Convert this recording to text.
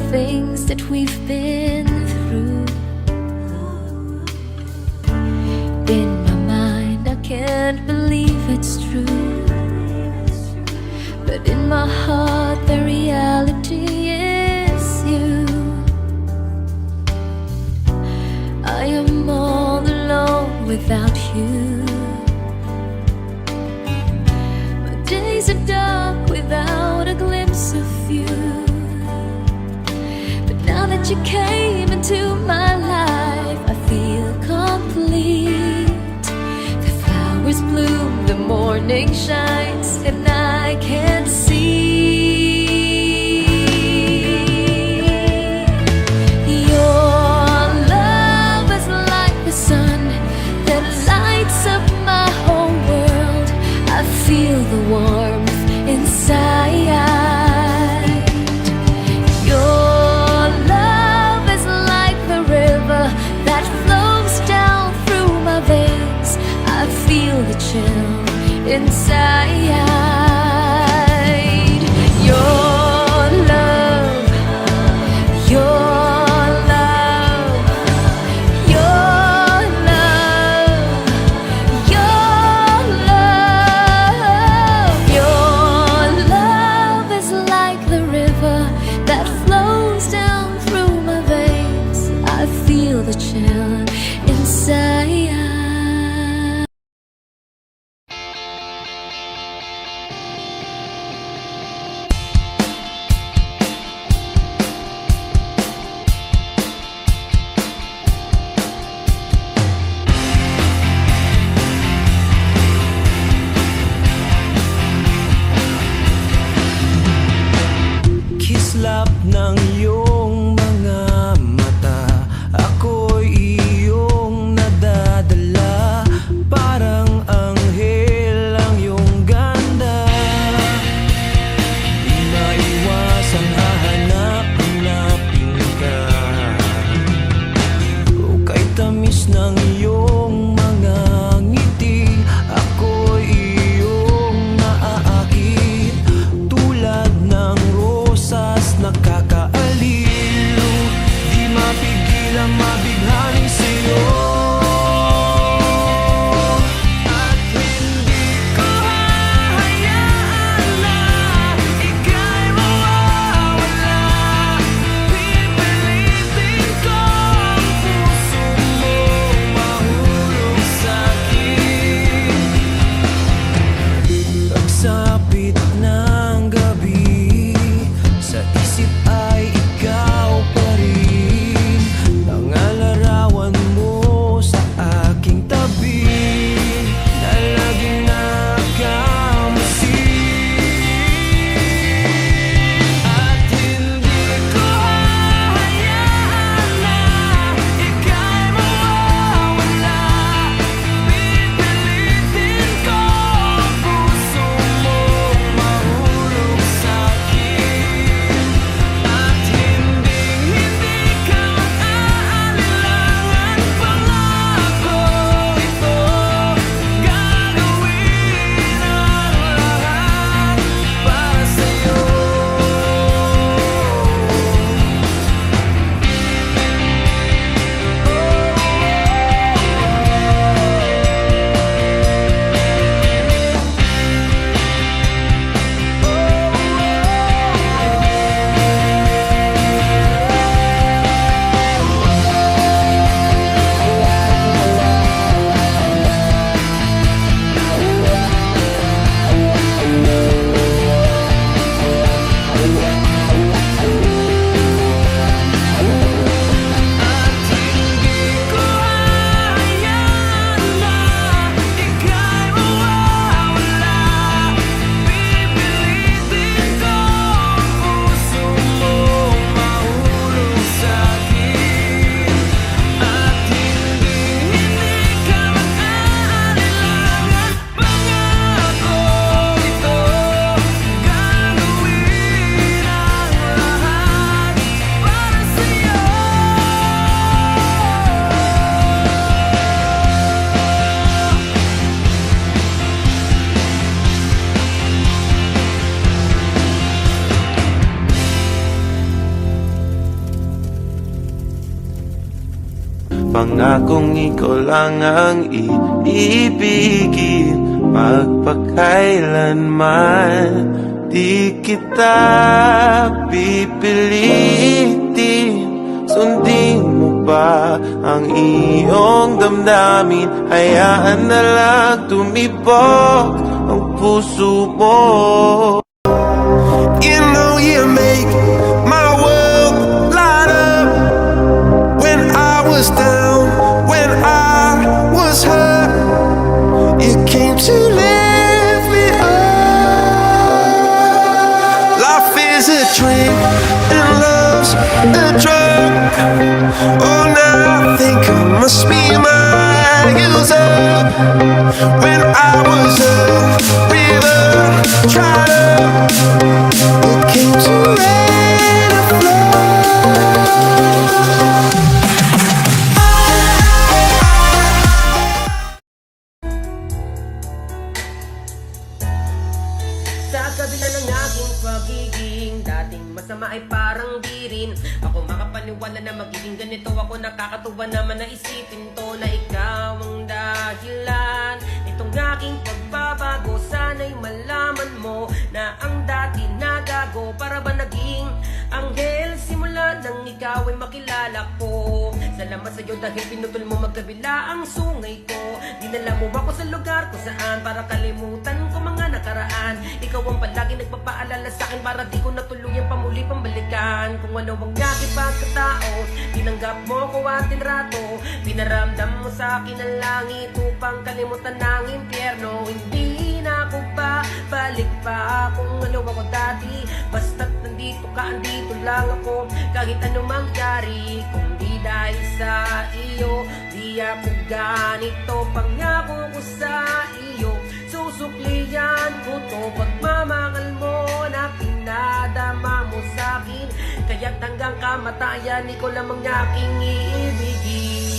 things that we've been through. In my mind I can't believe it's true, but in my heart the reality is you. I am all alone without you. My days are dark without a glimpse of you. But now that you came into my life, I feel complete. The flowers bloom, the morning shines, and I can't see. Feel the warmth inside. Your love is like the river that flows down through my veins. I feel the chill inside. Your love, your the chill inside. Kislap ng iyong mga mata, ako'y iyong nadadala. Parang anghel ang iyong ganda. Di maiwasang hahanap-hanapin ka. O kay tamis ng iyong mga ngiti, ako'y iyong naaakit. Tulad ng rosas nakakaalip. Pangakong ikaw lang ang iibigin, magpakailanman. Di kita pipilitin, sundin mo ba ang iyong damdamin? Hayaan na lang tumibok ang puso mo. You know you make my world light up. When I was down, when I was hurt, you came to lift me up. Life is a drink and love's a drug. Oh, now I think I must be my user. When I was a river dried up, it came to rain and flood. Sa kabila ng aking pagiging dating masama ay parang di rin ako makapaniwala na magiging ganito. Ako nakakatuwa naman na isipin to na ikaw ang dahilan itong aking pagbabago. Sana'y malaman mo na ang dati na gago para ba naging anghel simula nang ikaw ay makilala ko. Salamat sa'yo dahil pinutol mo magkabila ang sungay ko. Dinala mo ako sa lugar kung saan para kalimutan ko mga nakaraan. Ikaw ang palagi nagpapaalala sa akin para di ko natuluyan pamuli pambalikan. Kung ano ang aking pagkatao, tinanggap mo ko at tinrato. Pinaramdam mo sa akin ang langit upang kalimutan ng impyerno. Hindi na ako ba balik pa kung ano ako dati. Basta't nandito ka, andito lang ako kahit ano mangyari. Kung di dahil sa iyo, di ako ganito. Pangako ko sa iyo, susukliyan ko to. Pagmamahal mo na pinadama mo sa akin, kaya't hanggang kamatayan ikaw lamang aking iibigin.